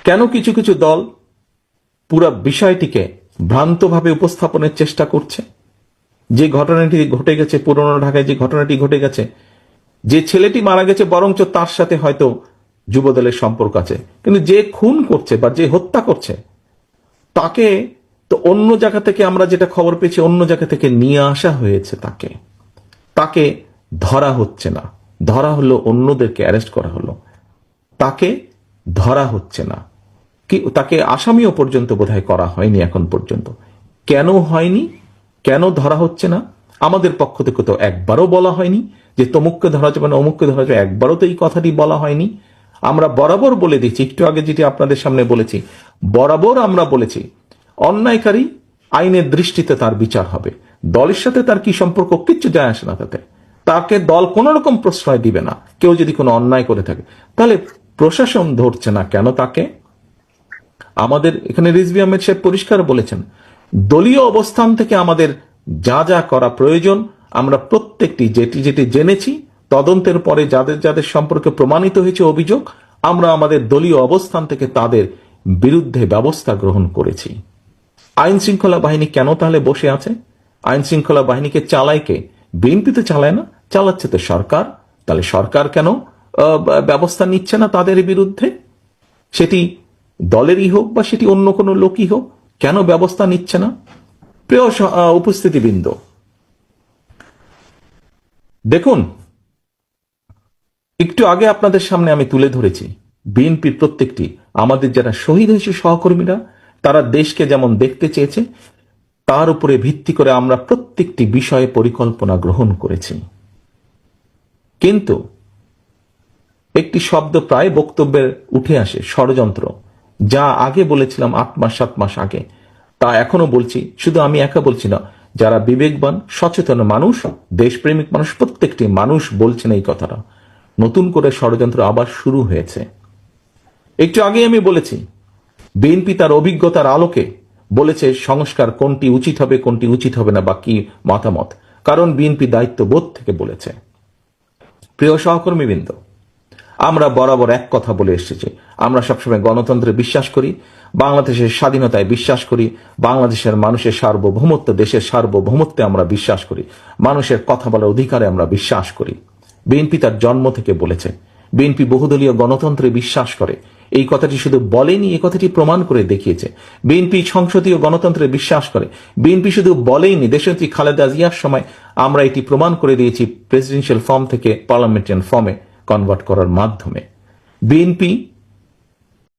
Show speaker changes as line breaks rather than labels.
কেন কিছু কিছু দল পুরো বিষয়টিকে ভ্রান্তভাবে উপস্থাপনের চেষ্টা করছে? যে ঘটনাটি ঘটে গেছে, পুরনো ঢাকায় যে ঘটনাটি ঘটে গেছে, যে ছেলেটি মারা গেছে বরঞ্চ তার সাথে হয়তো যুবদলের সম্পর্ক আছে, কিন্তু যে খুন করছে বা যে হত্যা করছে তাকে তো অন্য জায়গা থেকে, আমরা যেটা খবর পেয়েছি, অন্য জায়গা থেকে নিয়ে আসা হয়েছে। তাকে ধরা হচ্ছে না, ধরা হলো অন্যদেরকে অ্যারেস্ট করা হলো, তাকে ধরা হচ্ছে না, কি তাকে আসামিও পর্যন্ত বোধহয় করা হয়নি এখন পর্যন্ত। কেন হয়নি, কেন ধরা হচ্ছে না? আমাদের পক্ষ থেকে তো একবারও বলা হয়নি যে তমুককে ধরা যাবে না, অমুককে ধরা যাবে, একবারও তো এই কথাটি বলা হয়নি। আমরা বরাবর বলে দিচ্ছি, একটু আগে যেটি আপনাদের সামনে বলেছি, বরাবর আমরা বলেছি অন্যায়কারী আইনের দৃষ্টিতে তার বিচার হবে। দলের সাথে তার কি সম্পর্ক, কিচ্ছু যায় আসে না তাতে। তাকে দল কোন রকম প্রশ্রয় দিবে না। কেউ যদি কোনো অন্যায় করে থাকে, তাহলে প্রশাসন ধরছে না কেন তাকে? আমাদের এখানে রিজভী আহমেদ সাহেব পরিষ্কার বলেছেন, দলীয় অবস্থান থেকে আমাদের যা যা করা প্রয়োজন আমরা প্রত্যেকটি যেটি যেটি জেনেছি, তদন্তের পরে যাদের যাদের সম্পর্কে প্রমাণিত হয়েছে অভিযোগ, আমরা আমাদের দলীয় অবস্থান থেকে তাদের বিরুদ্ধে ব্যবস্থা গ্রহণ করেছি। আইন শৃঙ্খলা বাহিনী কেন তাহলে বসে আছে? আইন শৃঙ্খলা বাহিনীকে চালায় কে? বিএনপি তো চালায় না, চালাচ্ছে তো সরকার। তাহলে সরকার কেন ব্যবস্থা নিচ্ছে না তাদের বিরুদ্ধে? সেটি দলেরই হোক বা সেটি অন্য কোনো লোকই হোক, কেন ব্যবস্থা নিচ্ছে না? প্রিয় উপস্থিতিবৃন্দ, দেখুন, একটু আগে আপনাদের সামনে আমি তুলে ধরেছি বিএনপির প্রত্যেকটি, আমাদের যারা শহীদ হয়েছে সহকর্মীরা, তারা দেশকে যেমন দেখতে চেয়েছে, তার উপরে ভিত্তি করে আমরা প্রত্যেকটি বিষয়ে পরিকল্পনা গ্রহণ করেছি। কিন্তু একটি শব্দ প্রায় বক্তব্যে উঠে আসে, ষড়যন্ত্র। যা আগে বলেছিলাম 8 মাস 7 মাস আগে, তা এখনো বলছি। শুধু আমি একা বলছি না, যারা বিবেকবান সচেতন মানুষ, দেশপ্রেমিক মানুষ, প্রত্যেকটি মানুষ বলছেন এই কথাটা। নতুন করে ষড়যন্ত্র আবার শুরু হয়েছে। একটু আগে আমি বলেছি বিএনপি তার অভিজ্ঞতার আলোকে বলেছে সংস্কার কোনটি উচিত হবে, কোনটি উচিত হবে না, বা কি মতামত, কারণ বিএনপি দায়িত্ববোধ থেকে বলেছে। প্রিয় সহকর্মীবৃন্দ, আমরা বরাবর এক কথা বলে এসেছি, আমরা সবসময় গণতন্ত্রে বিশ্বাস করি, বাংলাদেশের স্বাধীনতায় বিশ্বাস করি, বাংলাদেশের মানুষের সার্বভৌমত্ব, দেশের সার্বভৌমত্বে আমরা বিশ্বাস করি, মানুষের কথা বলার অধিকারে আমরা বিশ্বাস করি। বিএনপি তার জন্ম থেকে বলেছে, বিএনপি বহুদলীয় গণতন্ত্রে বিশ্বাস করে। এই কথাটি শুধু বলেনি, এই কথাটি প্রমাণ করে দেখিয়েছে। বিএনপি সংসদীয় গণতন্ত্রে বিশ্বাস করে। বিএনপি শুধু বলেইনি, দেশনেত্রী খালেদা জিয়ার সময় আমরা এটি প্রমাণ করে দিয়েছি প্রেসিডেন্সিয়াল ফর্ম থেকে পার্লামেন্টারিয়ান ফর্মে কনভার্ট করার মাধ্যমে। বিএনপি